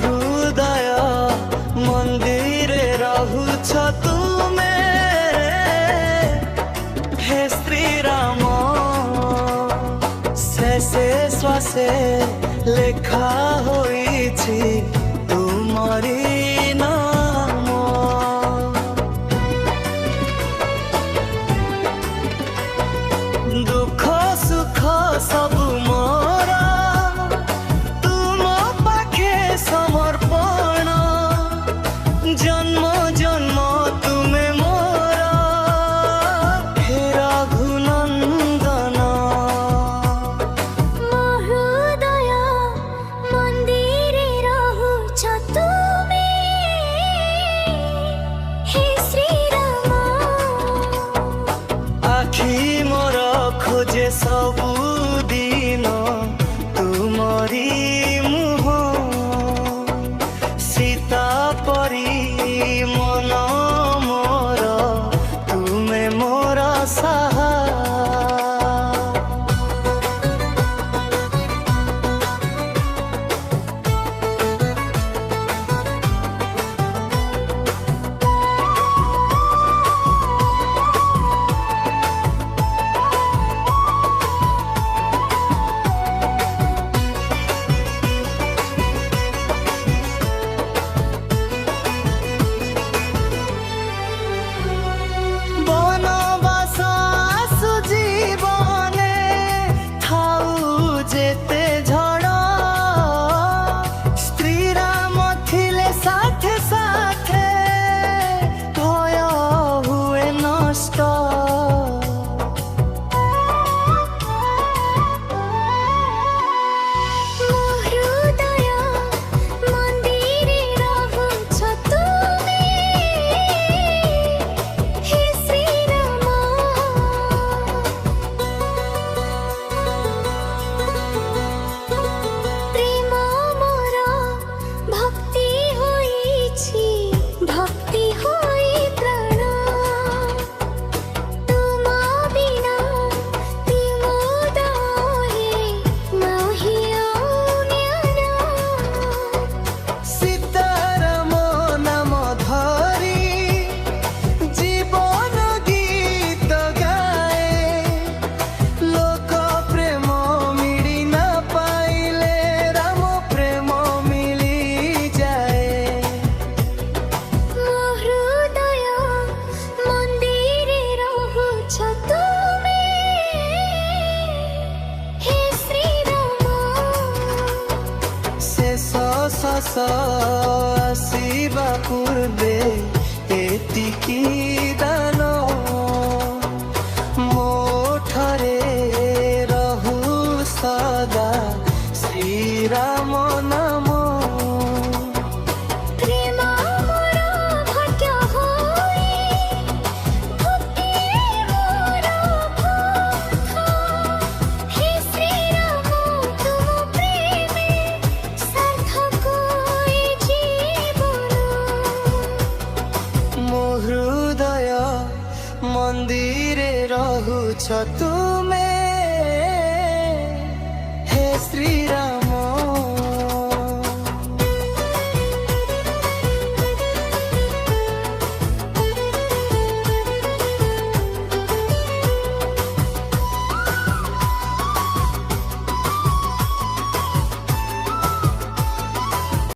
हृदय मंदिरे रहुछ तुमे हे श्री राम शेषे श्वासे लेखा होईछि तुमरी नाम दुख सुख सब मोरा तुम पाखे समर्पण जन्म जन्म तुमे मोरा हे रघुनंदन हृदय मंदिरे रहुछ तुमे हे श्री राम आखि मोर खोजे सबुदिन तुमरी मुह सीता परी मन मोर तुमे मोर साहा जेते झड़ स्त्री राम थिले साथे साथे भय हुए नष्ट हृदय मंदिरे रहुछ तुमे हे श्री राम प्रेम मोर भक्ति होईछि भक्ति होई प्राण तुम बिना तुम दहे नाही अन्य सीताराम नाम धरी जीवन गीत गाए लोक प्रेम मिली न पाइले राम प्रेम मिली जाए हृदय मंदिरे रहुछ तुमे हे श्री राम शेष श्वास आसिबा पूर्वे एतिकी दान मोठरे रहु सदा श्रीराम नाम प्रेम मोर भाग्य होई भक्ति मोर पथ हे श्री राम तुम प्रेमे सार्थक होई जीवन मो हृदय मंदिरे रहुछ तुमे हे श्री राम।